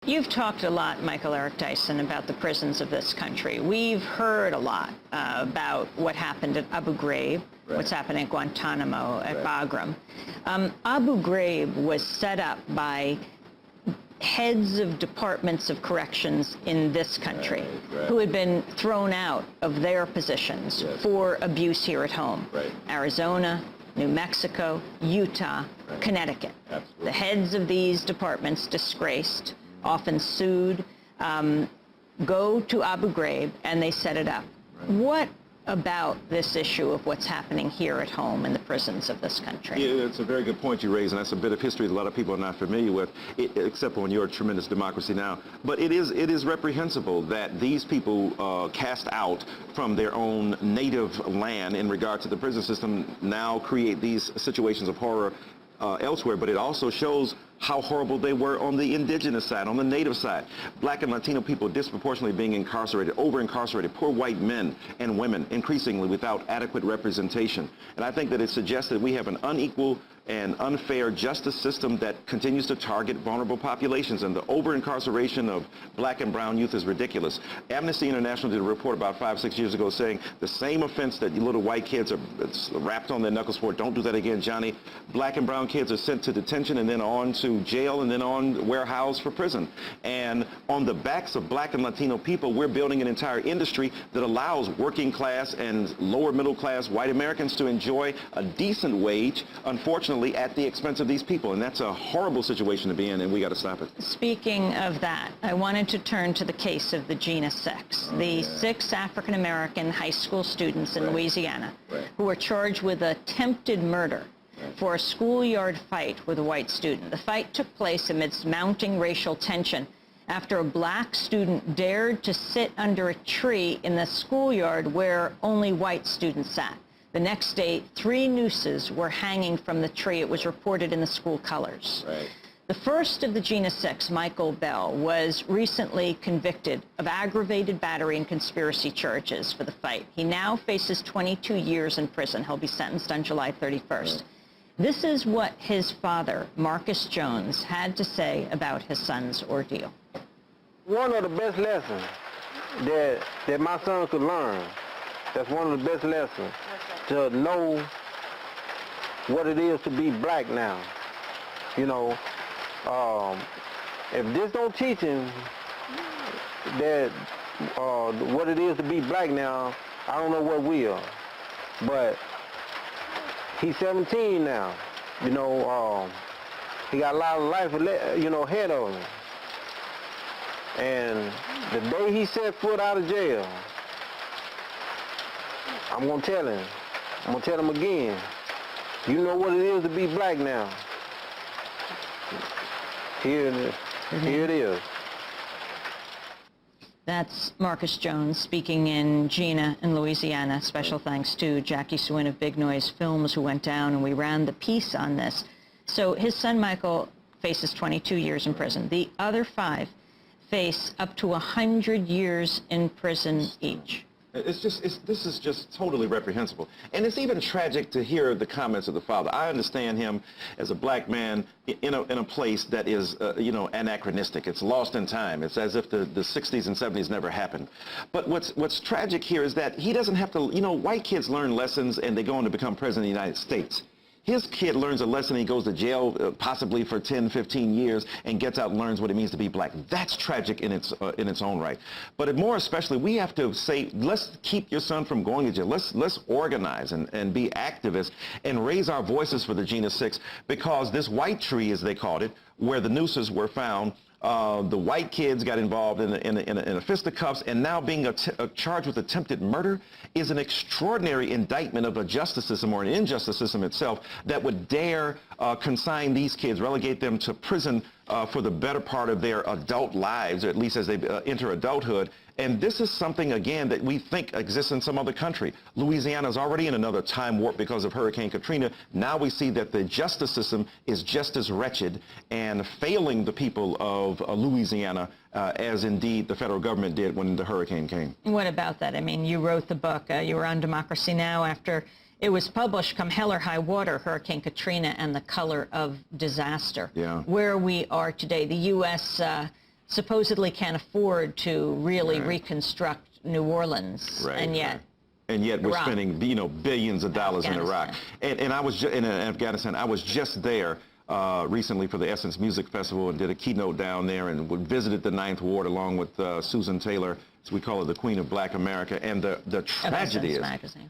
You've talked a lot, Michael Eric Dyson, about the prisons of this country. We've heard a lot about what happened at Abu Ghraib, what's happening at Guantanamo, at Bagram. Abu Ghraib was set up by heads of departments of corrections in this country who had been thrown out of their positions for abuse here at home. Arizona, New Mexico, Utah, Connecticut. The heads of these departments, disgraced, often sued, go to Abu Ghraib and they set it up. What about this issue of what's happening here at home in the prisons of this country? Yeah, it's a very good point you raise, and that's a bit of history that a lot of people are not familiar with, except on your tremendous democracy now. But it is reprehensible that these people cast out from their own native land in regard to the prison system now create these situations of horror elsewhere, but it also shows how horrible they were on the indigenous side, on the native side. Black and Latino people disproportionately being incarcerated, over-incarcerated, poor white men and women increasingly without adequate representation. And I think that it suggests that we have an unequal and unfair justice system that continues to target vulnerable populations, and the over-incarceration of black and brown youth is ridiculous. Amnesty International did a report about 5-6 years ago saying the same offense that you little white kids are rapped on their knuckles for, don't do that again, Johnny. Black and brown kids are sent to detention and then on to jail and then on warehoused for prison. And on the backs of black and Latino people, we're building an entire industry that allows working class and lower middle class white Americans to enjoy a decent wage, unfortunately, at the expense of these people. And that's a horrible situation to be in, and we got to stop it. Speaking of that, I wanted to turn to the case of the Jena Six, the 6 African-American high school students in Louisiana who were charged with attempted murder for a schoolyard fight with a white student. The fight took place amidst mounting racial tension after a black student dared to sit under a tree in the schoolyard where only white students sat. The next day, 3 nooses were hanging from the tree. It was reported in the school colors. The first of the Jena Six, Michael Bell, was recently convicted of aggravated battery and conspiracy charges for the fight. He now faces 22 years in prison. He'll be sentenced on July 31st. This is what his father, Marcus Jones, had to say about his son's ordeal. One of the best lessons that my son could learn, that's one of the best lessons, to know what it is to be black now. You know, if this don't teach him that what it is to be black now, I don't know what will. But he's 17 now. You know, he got a lot of life, you know, ahead of him. And the day he set foot out of jail, I'm gonna tell him. I'm gonna tell him again. You know what it is to be black now. Here it is. Here it is. That's Marcus Jones speaking in Jena in Louisiana. Special thanks to Jackie Swin of Big Noise Films, who went down and we ran the piece on this. So his son Michael faces 22 years in prison. The other 5 face up to 100 years in prison each. This is just totally reprehensible. And it's even tragic to hear the comments of the father. I understand him as a black man in a place that is, you know, anachronistic. It's lost in time. It's as if the 60s and 70s never happened. But what's tragic here is that he doesn't have to, you know, white kids learn lessons and they go on to become president of the United States. His kid learns a lesson, he goes to jail possibly for 10, 15 years and gets out and learns what it means to be black. That's tragic in its own right. But more especially, we have to say, let's keep your son from going to jail. Let's organize and be activists and raise our voices for the Jena Six, because this white tree, as they called it, where the nooses were found, the white kids got involved in a fisticuffs, and now being charged with attempted murder is an extraordinary indictment of a justice system, or an injustice system itself, that would dare consign these kids, relegate them to prison for the better part of their adult lives, or at least as they enter adulthood. And this is something, again, that we think exists in some other country. Louisiana is already in another time warp because of Hurricane Katrina. Now we see that the justice system is just as wretched and failing the people of Louisiana as indeed the federal government did when the hurricane came. What about that? I mean, you wrote the book. You were on Democracy Now! After it was published, Come Hell or High Water, Hurricane Katrina and the Color of Disaster. Yeah. Where we are today, the U.S. supposedly can't afford to really reconstruct New Orleans, and yet. And yet we're Iraq. spending, billions of dollars in Iraq. And I was in Afghanistan. I was just there recently for the Essence Music Festival and did a keynote down there and visited the Ninth Ward along with Susan Taylor. So we call her the Queen of Black America. And the tragedy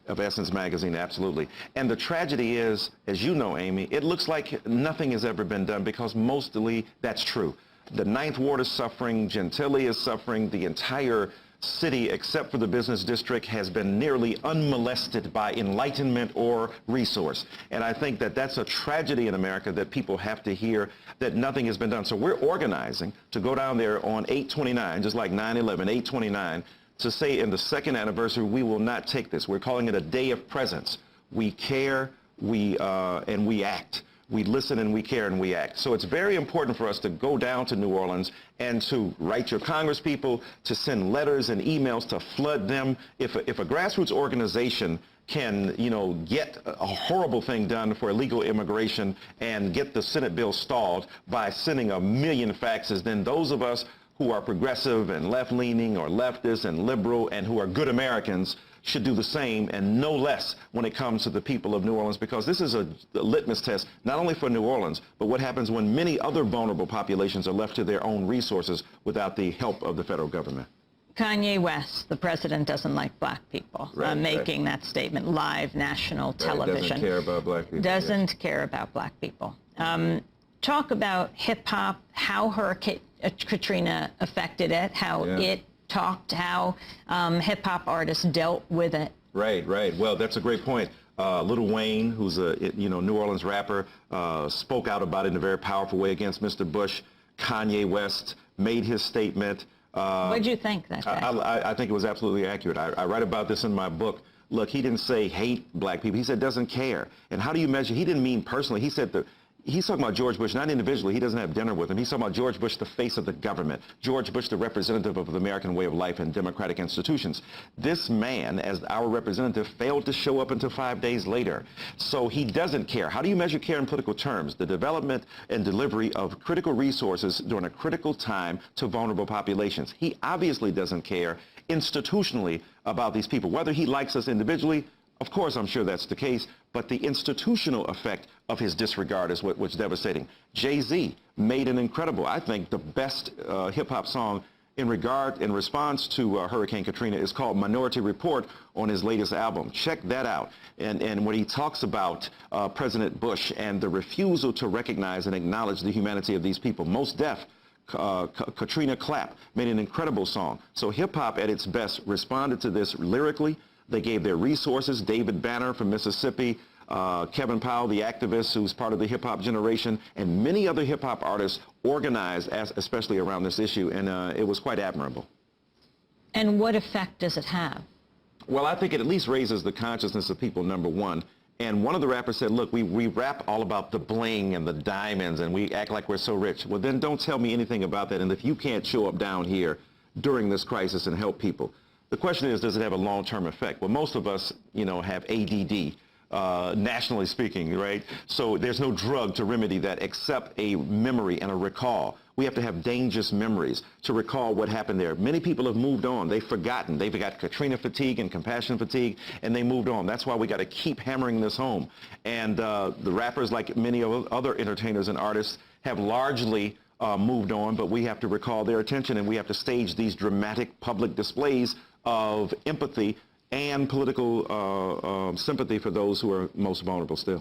of Essence Magazine, absolutely. And the tragedy is, as you know, Amy, it looks like nothing has ever been done because mostly that's true. The Ninth Ward is suffering, Gentilly is suffering, the entire city, except for the business district, has been nearly unmolested by enlightenment or resource. And I think that that's a tragedy in America that people have to hear that nothing has been done. So we're organizing to go down there on 8/29, just like 9/11, 8/29, to say in the second anniversary, we will not take this. We're calling it a day of presence. We care, and we act. We listen and we care and we act. So it's very important for us to go down to New Orleans and to write your congresspeople, to send letters and emails to flood them. If a grassroots organization can, get a horrible thing done for illegal immigration and get the Senate bill stalled by sending 1 million faxes, then those of us who are progressive and left-leaning or leftist and liberal and who are good Americans should do the same and no less when it comes to the people of New Orleans, because this is a litmus test not only for New Orleans, but what happens when many other vulnerable populations are left to their own resources without the help of the federal government. Kanye West, the president, doesn't like black people, making that statement live, national television. Doesn't care about black people. Doesn't care about black people. Talk about hip-hop, how Hurricane Katrina affected it, how it talked, how hip-hop artists dealt with it. Right. Well, that's a great point. Lil Wayne, who's a New Orleans rapper, spoke out about it in a very powerful way against Mr. Bush. Kanye West made his statement. What did you think that day? I think it was absolutely accurate. I write about this in my book. Look, he didn't say hate black people. He said doesn't care. And how do you measure? He didn't mean personally. He said he's talking about George Bush, not individually. He doesn't have dinner with him. He's talking about George Bush, the face of the government. George Bush, the representative of the American way of life and democratic institutions. This man, as our representative, failed to show up until 5 days later. So he doesn't care. How do you measure care in political terms? The development and delivery of critical resources during a critical time to vulnerable populations. He obviously doesn't care institutionally about these people. Whether he likes us individually, of course, I'm sure that's the case, but the institutional effect of his disregard is what's devastating. Jay-Z made an incredible, I think, the best hip-hop song in response to Hurricane Katrina is called Minority Report on his latest album. Check that out. And when he talks about President Bush and the refusal to recognize and acknowledge the humanity of these people, Mos Def, Katrina Clapp made an incredible song. So hip-hop at its best responded to this lyrically. They gave their resources. David Banner from Mississippi, Kevin Powell, the activist who's part of the hip-hop generation, and many other hip-hop artists organized, especially around this issue, and it was quite admirable. And what effect does it have? Well, I think it at least raises the consciousness of people, number one. And one of the rappers said, look, we rap all about the bling and the diamonds, and we act like we're so rich. Well, then don't tell me anything about that. And if you can't show up down here during this crisis and help people, the question is, does it have a long-term effect? Well, most of us, have ADD, nationally speaking, right? So there's no drug to remedy that except a memory and a recall. We have to have dangerous memories to recall what happened there. Many people have moved on. They've forgotten. They've got Katrina fatigue and compassion fatigue, and they moved on. That's why we got to keep hammering this home. And the rappers, like many other entertainers and artists, have largely moved on, but we have to recall their attention, and we have to stage these dramatic public displays of empathy and political sympathy for those who are most vulnerable still.